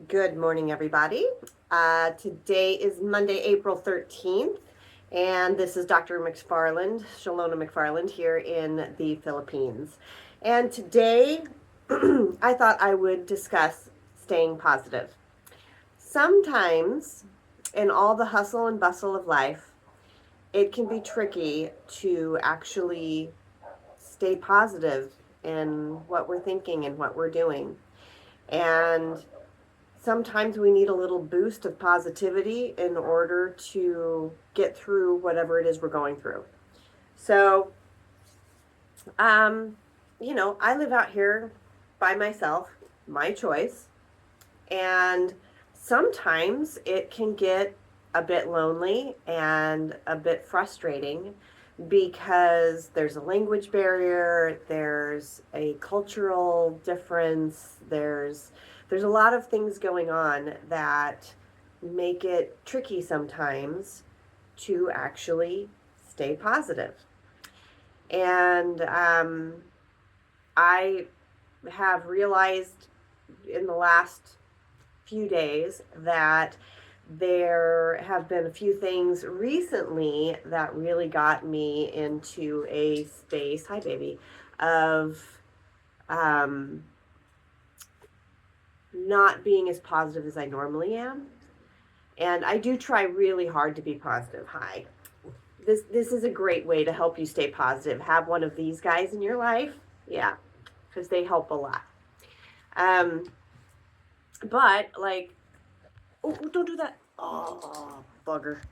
Good morning, everybody. Today is Monday, April 13th, and this is Dr. McFarland, Shalona McFarland, here in the Philippines. And today, I thought I would discuss staying positive. Sometimes, in all the hustle and bustle of life, it can be tricky to actually stay positive in what we're thinking and what we're doing. And sometimes we need a little boost of positivity in order to get through whatever it is we're going through. So, um, I live out here by myself, my choice, and sometimes it can get a bit lonely and a bit frustrating because there's a language barrier, there's a cultural difference, there's a lot of things going on that make it tricky sometimes to actually stay positive. And I have realized in the last few days that there have been a few things recently that really got me into a space, hi baby, of not being as positive as I normally am. And I do try really hard to be positive. Hi. This is a great way to help you stay positive. Have one of these guys in your life. Yeah, because they help a lot. Um, but like, oh, don't do that. Oh, bugger.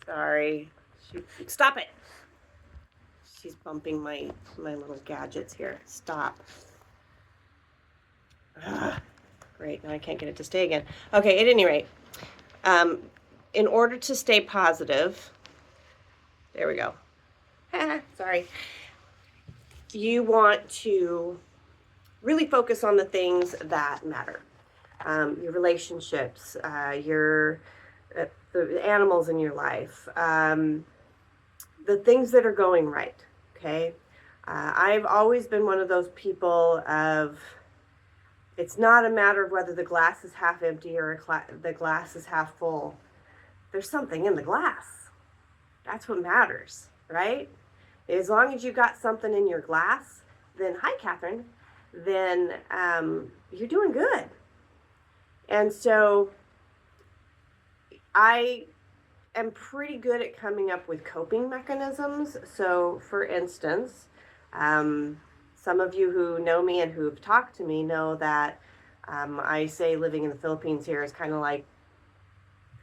Sorry. Stop it. She's bumping my little gadgets here. Stop. Ugh. Great. Now I can't get it to stay again. Okay. At any rate, in order to stay positive, there we go. Sorry. You want to really focus on the things that matter. Your relationships, the animals in your life, the things that are going right. Okay. I've always been one of those people of it's not a matter of whether the glass is half empty or the glass is half full. There's something in the glass. That's what matters, right? As long as you got something in your glass, then hi, Catherine. Then you're doing good. And so I am pretty good at coming up with coping mechanisms. So, for instance, some of you who know me and who've talked to me know that I say living in the Philippines here is kind of like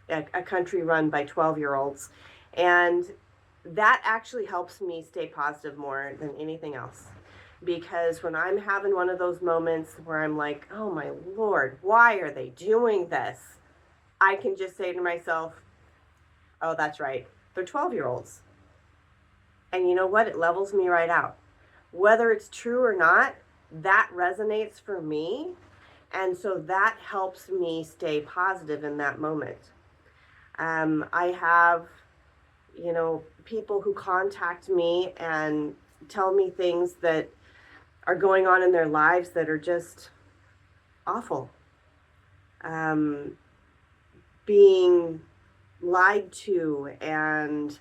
a country run by 12-year-olds. And that actually helps me stay positive more than anything else. Because when I'm having one of those moments where I'm like, oh my Lord, why are they doing this? I can just say to myself, oh, that's right. They're 12-year-olds. And you know what? It levels me right out. Whether it's true or not, that resonates for me. And so that helps me stay positive in that moment. I have, people who contact me and tell me things that are going on in their lives that are just awful. Being lied to and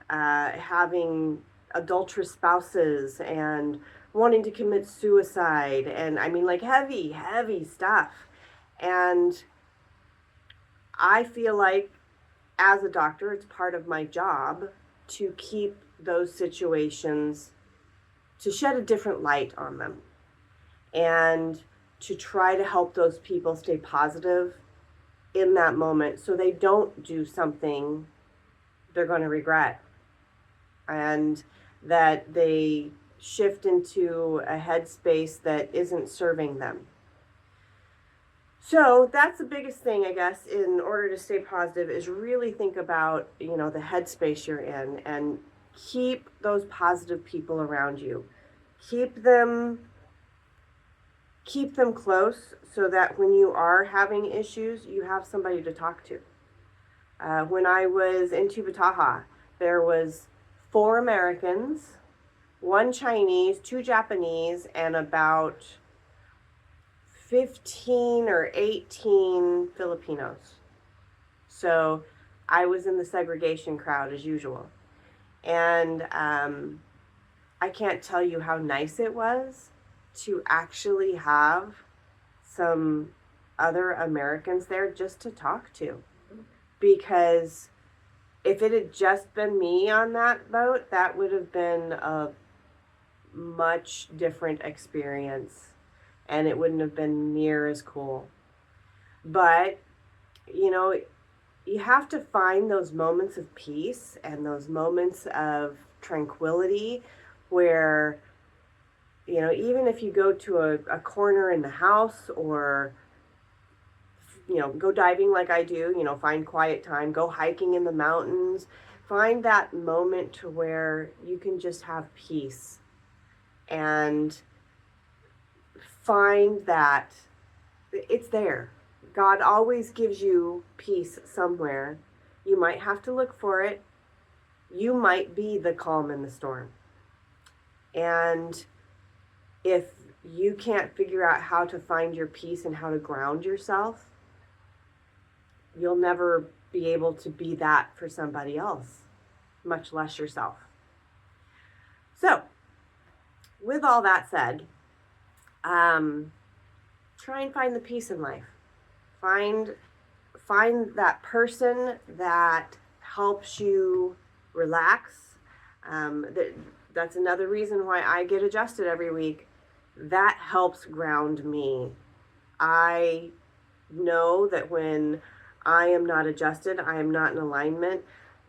having adulterous spouses and wanting to commit suicide. And I mean, like heavy, heavy stuff. And I feel like as a doctor, it's part of my job to keep those situations, to shed a different light on them, and to try to help those people stay positive in that moment so they don't do something they're going to regret, and that they shift into a headspace that isn't serving them. So that's the biggest thing, I guess, in order to stay positive is really think about, the headspace you're in and keep those positive people around you. Keep them close so that when you are having issues, you have somebody to talk to. When I was in Tubataha, there was 4 Americans, 1 Chinese, 2 Japanese, and about 15 or 18 Filipinos. So I was in the segregation crowd as usual. And I can't tell you how nice it was to actually have some other Americans there just to talk to. Because if it had just been me on that boat, that would have been a much different experience and it wouldn't have been near as cool. But, you know, you have to find those moments of peace and those moments of tranquility where, you know, even if you go to a corner in the house or, you know, go diving like I do, you know, find quiet time, go hiking in the mountains, find that moment to where you can just have peace and find that it's there. God always gives you peace somewhere. You might have to look for it. You might be the calm in the storm. And if you can't figure out how to find your peace and how to ground yourself, you'll never be able to be that for somebody else, much less yourself. So, with all that said, try and find the peace in life. Find that person that helps you relax. That's another reason why I get adjusted every week. That helps ground me. I know that when I am not adjusted, I am not in alignment,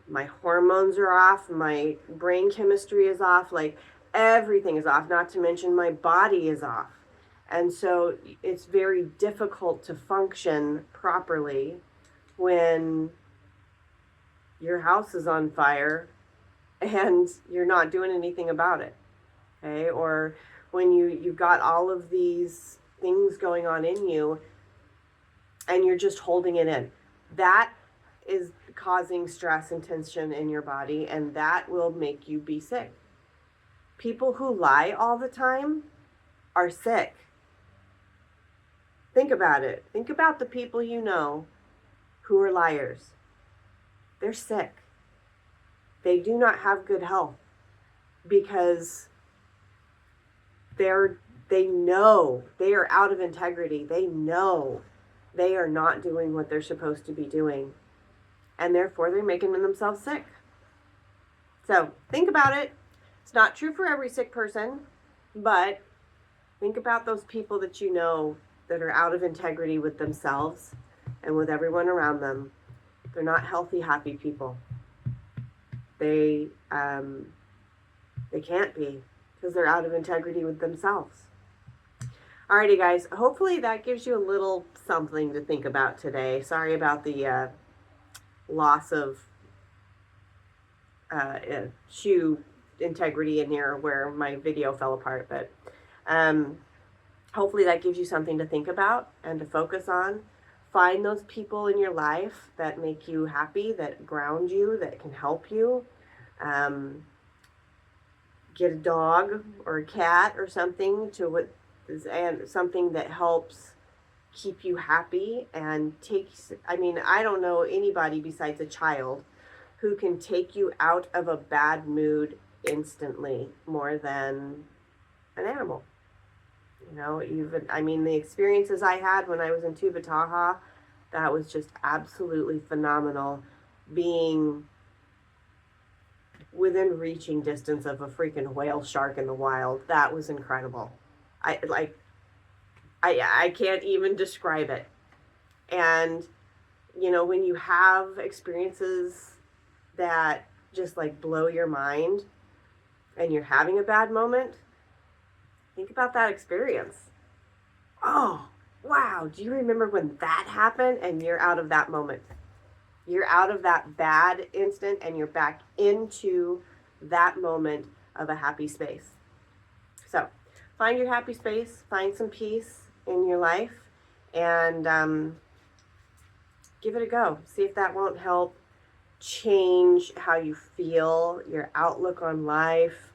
my hormones are off, my brain chemistry is off, like everything is off, not to mention my body is off. And so it's very difficult to function properly when your house is on fire and you're not doing anything about it. Okay? Or when you've got all of these things going on in you and you're just holding it in. That is causing stress and tension in your body, and that will make you be sick. People who lie all the time are sick. Think about it. Think about the people you know who are liars. They're sick. They do not have good health because they know they are out of integrity. They know they are not doing what they're supposed to be doing. And therefore, they're making themselves sick. So think about it. It's not true for every sick person, but think about those people that you know that are out of integrity with themselves and with everyone around them. They're not healthy, happy people. They can't be because they're out of integrity with themselves. Alrighty, guys. Hopefully that gives you a little something to think about today. Sorry about the loss of shoe integrity in here where my video fell apart, but hopefully that gives you something to think about and to focus on. Find those people in your life that make you happy, that ground you, that can help you. Get a dog or a cat or something and something that helps keep you happy and takes, I mean, I don't know anybody besides a child who can take you out of a bad mood instantly more than an animal. You know, even, I mean, the experiences I had when I was in Tuba Taha, that was just absolutely phenomenal. Being within reaching distance of a freaking whale shark in the wild, that was incredible. I can't even describe it. And, you know, when you have experiences that just like blow your mind and you're having a bad moment, think about that experience. Oh, wow. Do you remember when that happened and you're out of that moment? You're out of that bad instant and you're back into that moment of a happy space. So find your happy space, find some peace in your life, and give it a go. See if that won't help change how you feel, your outlook on life.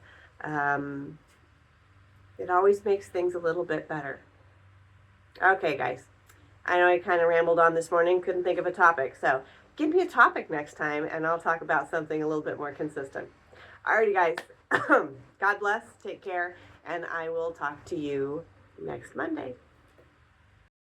It always makes things a little bit better. Okay, guys. I know I kind of rambled on this morning, couldn't think of a topic. So give me a topic next time and I'll talk about something a little bit more consistent. Alrighty, guys. God bless, take care, and I will talk to you next Monday.